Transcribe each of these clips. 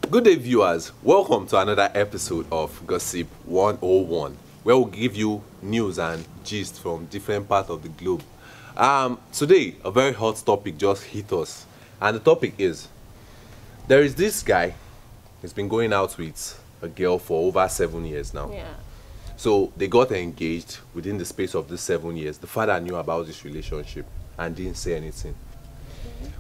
Good day, viewers. Welcome to another episode of Gossip 101, where we'll give you news and gist from different parts of the globe. Today, a very hot topic just hit us, and the topic is: there is this guy. He's been going out with a girl for over 7 years now. Yeah. So they got engaged within the space of these 7 years. The father knew about this relationship and didn't say anything.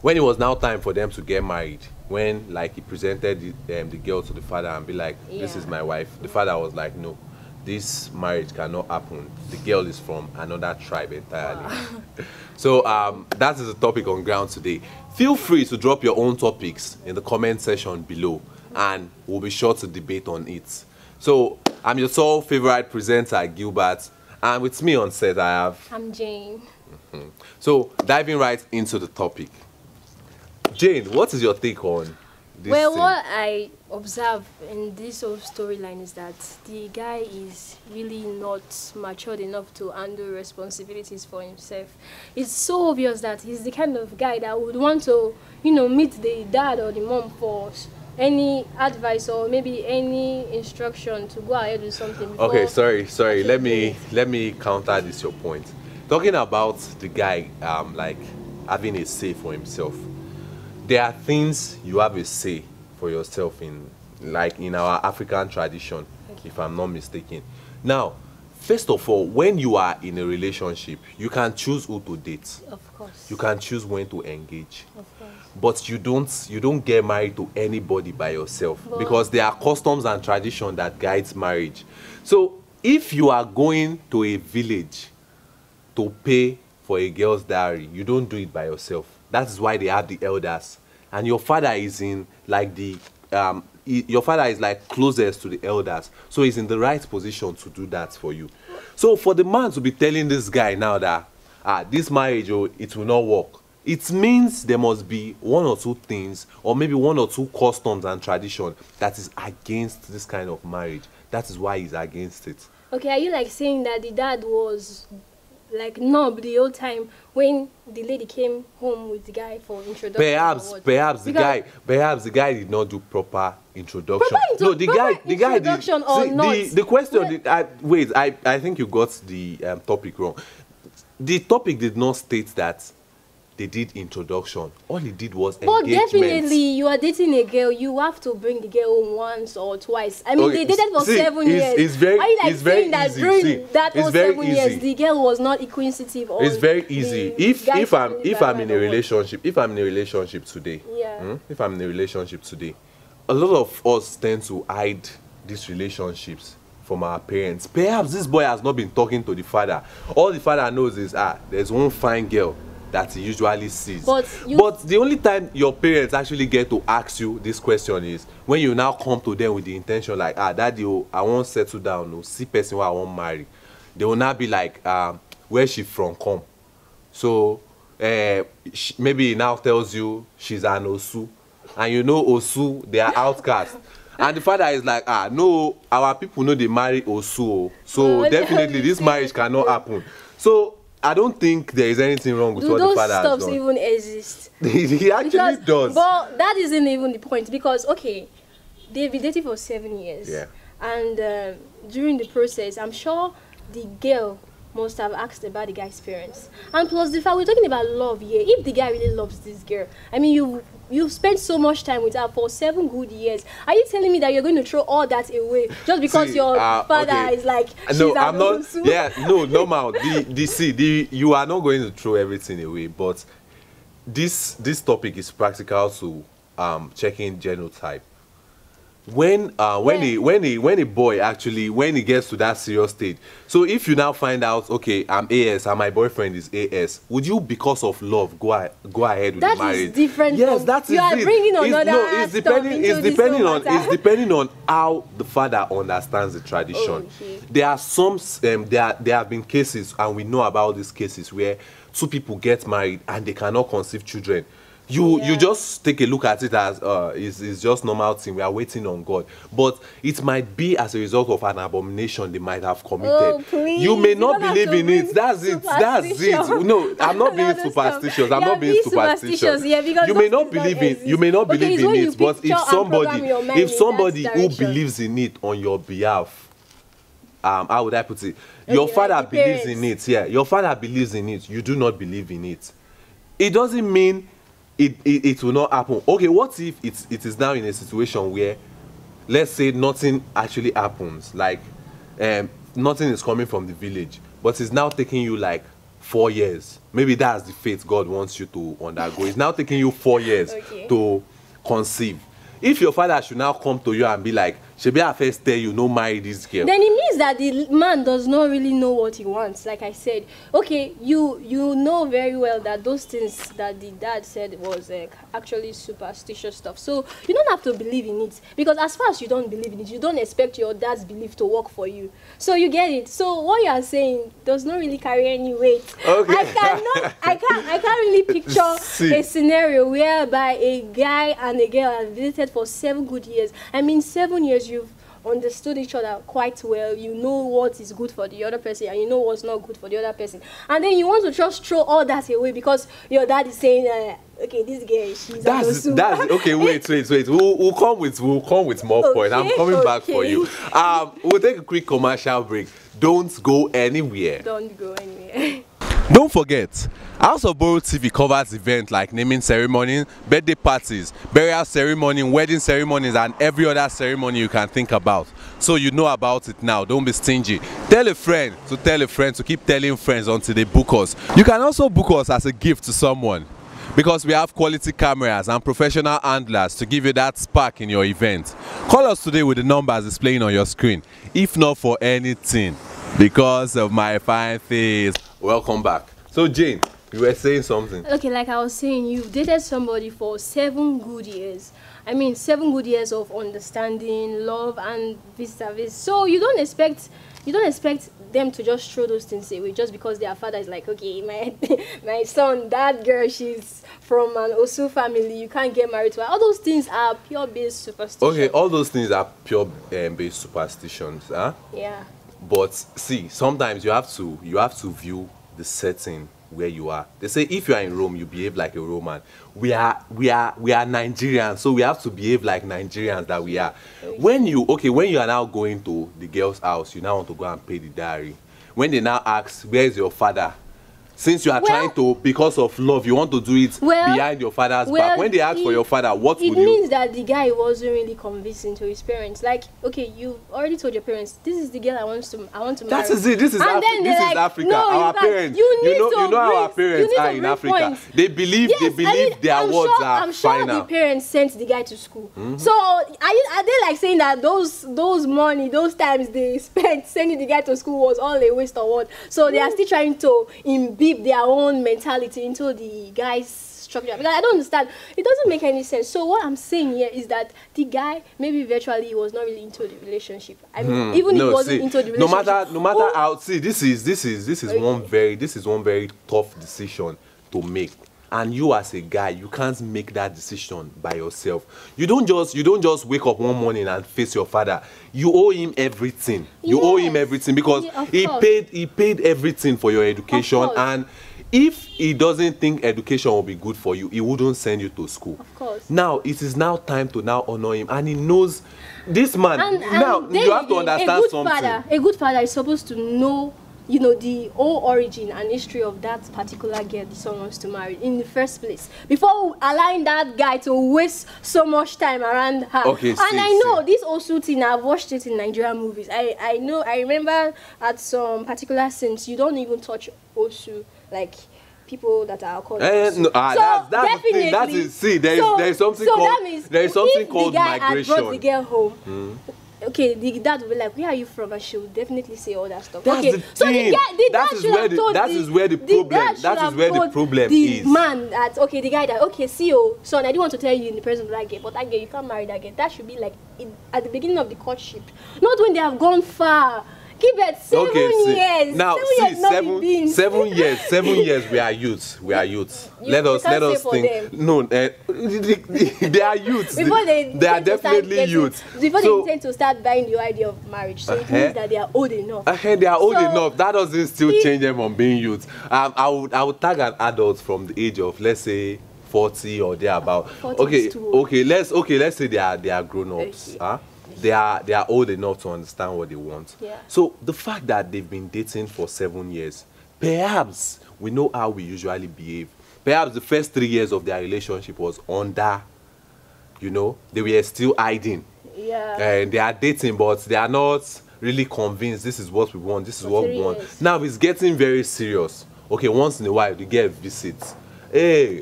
When it was now time for them to get married, when like he presented the girl to the father and be like, this is my wife, the father was like, no, this marriage cannot happen. The girl is from another tribe entirely. Wow. So that is the topic on ground today. Feel free to drop your own topics in the comment section below and we'll be sure to debate on it. So I'm your sole favorite presenter, Gilbert, and with me on set I'm Jane. So diving right into the topic. Jane, what is your take on this Well, thing? what I observe in this whole storyline is that the guy is really not matured enough to handle responsibilities for himself. It's so obvious that he's the kind of guy that would want to, meet the dad or the mom for any advice or maybe any instruction to go ahead with something. Okay, sorry. Let me counter this your point. Talking about the guy like having a say for himself. There are things you have a say for yourself in, like in our African tradition, if I'm not mistaken. Now, first of all, when you are in a relationship, you can choose who to date. Of course. You can choose when to engage. Of course. But you don't get married to anybody by yourself, because there are customs and tradition that guides marriage. So if you are going to a village to pay for a girl's dowry, you don't do it by yourself. That is why they have the elders, and your father is in like your father is like closest to the elders, so he's in the right position to do that for you. So for the man to be telling this guy now that this marriage, it will not work, it means there must be one or two things, or maybe one or two customs and tradition that is against this kind of marriage. That is why he's against it. Okay, are you like saying that the dad was like knob the whole time when the lady came home with the guy for introduction? Perhaps the guy did not do proper introduction. No, the guy did. See, the question. Wait, I think you got the topic wrong. The topic did not state that they did introduction. All he did was engagement. But definitely, you are dating a girl, you have to bring the girl home once or twice. I mean, they dated for 7 years. It's very, are you like it's very saying that easy. during that whole 7 years, easy. the girl was not inquisitive? Or it's very easy. If I'm in a relationship, if I'm in a relationship today, if I'm in a relationship today, a lot of us tend to hide these relationships from our parents. Perhaps this boy has not been talking to the father. All the father knows is there's one fine girl that he usually sees. But the only time your parents actually get to ask you this question is when you now come to them with the intention like, daddy, I won't settle down, see person who I won't marry. They will not be like, where she from come? So maybe he now tells you she's an Osu, and you know Osu, they are outcasts. And the father is like, no, our people know they marry Osu, so definitely this marriage cannot happen. So I don't think there is anything wrong with what the father has done. Do those stops even exist? He actually does. But that isn't even the point, because, okay, they've been dating for 7 years. Yeah. And during the process, I'm sure the girl must have asked about the guy's parents. And plus the fact, we're talking about love here. If the guy really loves this girl, I mean, you've spent so much time with her for 7 good years. Are you telling me that you're going to throw all that away just because your father is like, no, I'm not. Yeah, no, normal. You are not going to throw everything away, but this topic is practical to checking genotype. When a boy actually, when he gets to that serious stage, so if you now find out, okay, I'm AS and my boyfriend is AS, would you, because of love, go ahead with the marriage? That is different. Yes, that's you are bringing another. It's depending on how the father understands the tradition. Okay. There are some there have been cases, and we know about these cases where two people get married and they cannot conceive children. You just take a look at it as it's just normal thing. We are waiting on God, but it might be as a result of an abomination they might have committed. Oh, please. You may not believe in it. That's it. No, I'm not being superstitious. I'm not being superstitious. Yeah, because you may not believe in it, but if somebody who believes in it on your behalf, how would I put it? Your father believes in it. Yeah, your father believes in it. You do not believe in it. It doesn't mean it will not happen. Okay, what if it is now in a situation where, let's say, nothing actually happens, like nothing is coming from the village, but it's now taking you like 4 years. Maybe that's the fate God wants you to undergo. It's now taking you 4 years to conceive. If your father should now come to you and be like, Shebi, I first tell you, no marry this girl, then it means that the man does not really know what he wants. Like I said, okay, you know very well that those things that the dad said was actually superstitious stuff. So you don't have to believe in it, because as far as you don't believe in it, you don't expect your dad's belief to work for you. So you get it. So what you are saying does not really carry any weight. Okay. I can't really picture a scenario whereby a guy and a girl have visited for 7 good years. I mean, 7 years you've understood each other quite well. You know what is good for the other person, and you know what's not good for the other person. And then you want to just throw all that away because your dad is saying, okay, this girl, she's that's okay. Wait. We'll come with more points. I'm coming back for you. We'll take a quick commercial break. Don't go anywhere. Don't go anywhere. Don't forget, House of Boro TV covers events like naming ceremony, birthday parties, burial ceremony, wedding ceremonies, and every other ceremony you can think about. So you know about it now. Don't be stingy. Tell a friend to keep telling friends until they book us. You can also book us as a gift to someone, because we have quality cameras and professional handlers to give you that spark in your event. Call us today with the numbers displaying on your screen, if not for anything, because of my fine face. Welcome back. So Jane, you were saying something. Okay, like I was saying, you've dated somebody for 7 good years. I mean, 7 good years of understanding, love, and vis-a-vis. So you don't expect them to just throw those things away just because their father is like, okay, my son, that girl, she's from an Osu family, you can't get married to her. All those things are pure based superstitions. Okay, all those things are pure based superstitions, huh? Yeah. But see, sometimes you have to view the setting where you are. They say if you are in Rome, you behave like a Roman. We are Nigerians, so we have to behave like Nigerians that we are. When you are now going to the girl's house, you now want to go and pay the dowry. When they now ask, where is your father? Since you are trying to, because of love, you want to do it behind your father's back. When they ask for your father, what would you? It means that the guy wasn't really convincing to his parents. Like, okay, you already told your parents, this is the girl I want to marry. That is it. This is Africa. No, our parents. You know how our parents are in Africa. Points. They believe their words are I'm sure final. The parents sent the guy to school. So are they like saying that those money, those times they spent sending the guy to school was all a waste of what? So they are still trying to imbibe their own mentality into the guy's structure, because I don't understand. It doesn't make any sense. So what I'm saying here is that the guy maybe virtually was not really into the relationship. I mean, even if he wasn't into the relationship. No matter how. See, this is one very tough decision to make. And you as a guy, you can't make that decision by yourself. You don't just wake up one morning and face your father. You owe him everything. You owe him everything, because he paid everything for your education. And if he doesn't think education will be good for you, he wouldn't send you to school. Of course. Now it is now time to now honor him, and he knows this man. Now you have to understand something. A good father is supposed to know, you know, the whole origin and history of that particular girl the son wants to marry in the first place, before allowing that guy to waste so much time around her. Okay, I know this Osu thing, I've watched it in Nigerian movies. I remember at some particular scenes, you don't even touch Osu, like people that are called that's the thing. That is, see, there is something called migration. Brought the girl home. Okay, the dad will be like, where are you from? And she will definitely say all that stuff. That's okay, the so thing. That is where the problem is. The man that, okay, the guy that, okay, see you, son, I didn't want to tell you in the presence of that girl, but that girl, you can't marry that girl. That should be like at the beginning of the courtship, not when they have gone far. Give it 7 years. Now, 7 years, 7 years, we are youths. We are youths. Let us think. No, they are youths. They are definitely youths. Before they intend to start buying the idea of marriage, so it means that they are old enough. They are old enough. That doesn't still change them from being youths. I would tag an adult from the age of, let's say, 40 or thereabout. Okay, let's say they are grown-ups. Okay. They are old enough to understand what they want. Yeah. So the fact that they've been dating for 7 years, perhaps we know how we usually behave. Perhaps the first 3 years of their relationship was under, they were still hiding. Yeah. And they are dating, but they are not really convinced this is what we want, this is what we want. Now it's getting very serious. Okay, once in a while, you get visits. Hey,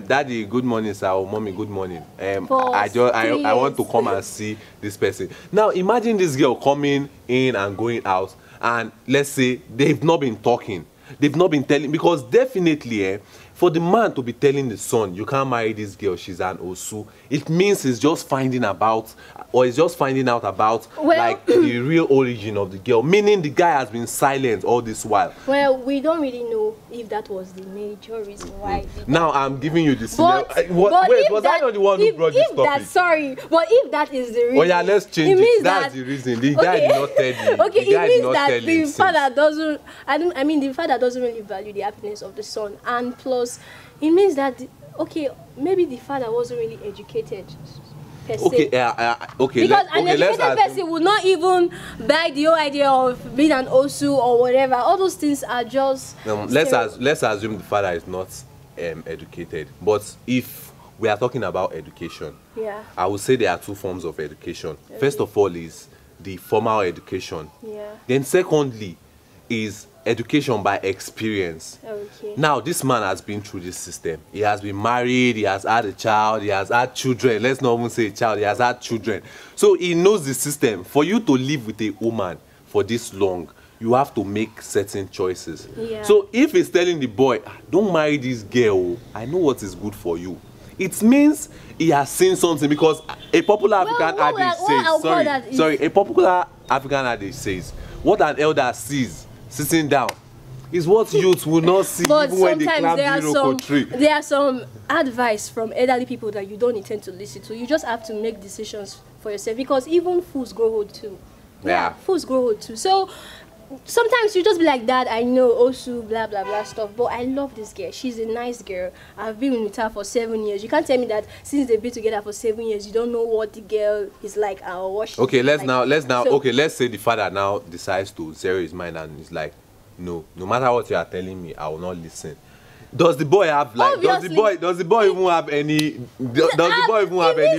daddy, good morning, sir. Or mommy, good morning. I want to come and see this person. Now, imagine this girl coming in and going out, and let's say they've not been talking. They've not been telling, because definitely, for the man to be telling the son, you can't marry this girl, she's an Osu, it means he's just finding out about like the real origin of the girl, meaning the guy has been silent all this while. Well, we don't really know if that was the major reason why. Now I'm giving you the scenario. Wait, was I not the one who brought this topic? But if that is the reason, oh yeah, let's change it. That's the reason. The guy did not tell you. Okay, it means that the father doesn't. The father doesn't really value the happiness of the son, and plus, it means that maybe the father wasn't really educated. Okay. Because an educated person would not even buy the whole idea of being an Osu or whatever. All those things are just. Let's assume the father is not educated. But if we are talking about education, I would say there are two forms of education. Okay. First of all is the formal education. Yeah. Then secondly is education by experience. Okay. Now, this man has been through this system. He has been married, he has had a child, he has had children. Let's not even say a child, he has had children. So he knows the system. For you to live with a woman for this long, you have to make certain choices. Yeah. So if he's telling the boy, don't marry this girl, I know what is good for you, it means he has seen something, because a popular African adage says, a popular African adage says, what an elder sees sitting down is what youth will not see, but even when they climb the Iroko tree. There are some advice from elderly people that you don't intend to listen to. You just have to make decisions for yourself, because even fools grow old too. Yeah, fools grow old too. So sometimes you just be like, Dad, I know Osu, blah blah blah stuff, but I love this girl. She's a nice girl. I've been with her for 7 years. You can't tell me that since they've been together for 7 years, you don't know what the girl is like or what she's okay, let's say the father now decides to zero his mind and is like, no matter what you are telling me, I will not listen. Does the boy have does the boy even have any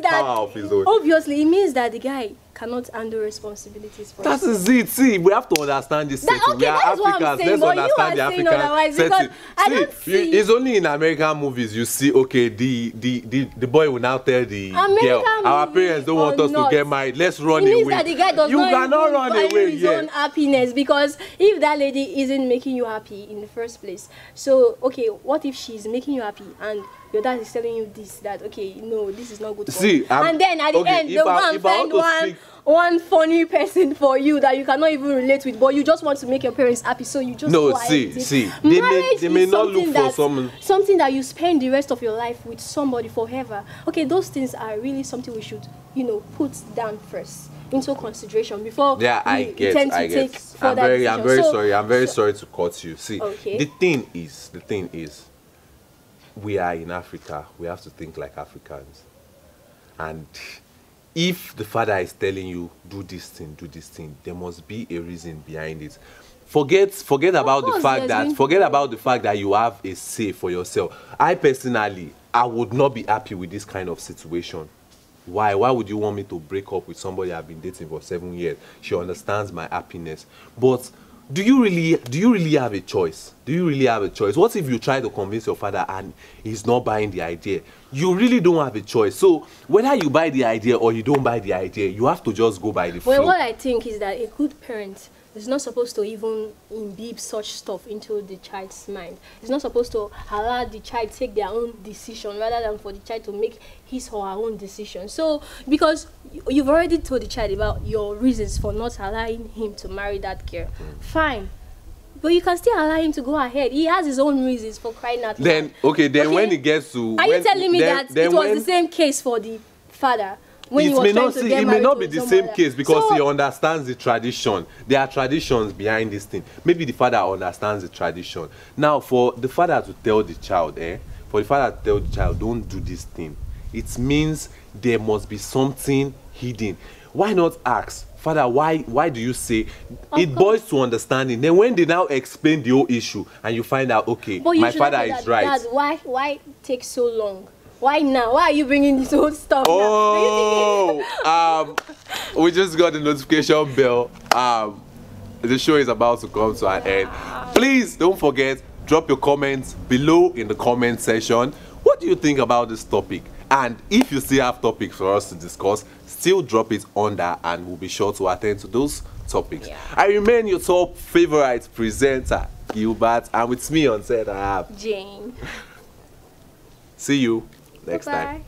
power of his own? Obviously, it means that the guy cannot handle responsibilities for that is it. See, we have to understand this setting. We are Africans. Let's understand the African setting. It's only in American movies you see, okay, the boy will now tell the girl, our parents don't want us to get married, let's run away. It means that the guy does cannot run away. His own happiness, because if that lady isn't making you happy in the first place, so okay, what if she's making you happy and your dad is telling you that okay, no, this is not good for you. And then at the end, the one find one funny person for you that you cannot even relate with, but you just want to make your parents happy, so you just they may not look for something that you spend the rest of your life with somebody forever. Okay, those things are really something we should put down first into consideration before we tend to take further decisions. I'm very sorry to cut you. See, the thing is we are in Africa. We have to think like Africans. And if the father is telling you, do this thing, there must be a reason behind it. Forget about the fact that you have a say for yourself. I personally, I would not be happy with this kind of situation. Why would you want me to break up with somebody I've been dating for 7 years? She understands my happiness. But do you really have a choice? What if you try to convince your father and he's not buying the idea? You really don't have a choice. So whether you buy the idea or you don't buy the idea, you have to just go by the flow. Well, what I think is that a good parent is not supposed to even imbibe such stuff into the child's mind. It's not supposed to allow the child take their own decision rather than for the child to make his or her own decision. So, because you've already told the child about your reasons for not allowing him to marry that girl, fine. But you can still allow him to go ahead. He has his own reasons for crying out loud. Then, okay, when it gets to... Are you telling me that it was the same case for the father? It may not be the same case because he understands the tradition. There are traditions behind this thing. Maybe the father understands the tradition. Now, for the father to tell the child, don't do this thing, it means there must be something hidden. Why not ask, Father, why do you say? It boils to understanding. Then when they now explain the whole issue and you find out, okay, my father is right. Dad, why take so long? Why now? Why are you bringing this whole stuff now? We just got the notification bell. The show is about to come to an end. Please don't forget, drop your comments below in the comment section. What do you think about this topic? And if you still have topics for us to discuss, still drop it under and we'll be sure to attend to those topics. Yeah. I remain your top favorite presenter, Gilbert, and with me on set I have Jane. See you next time.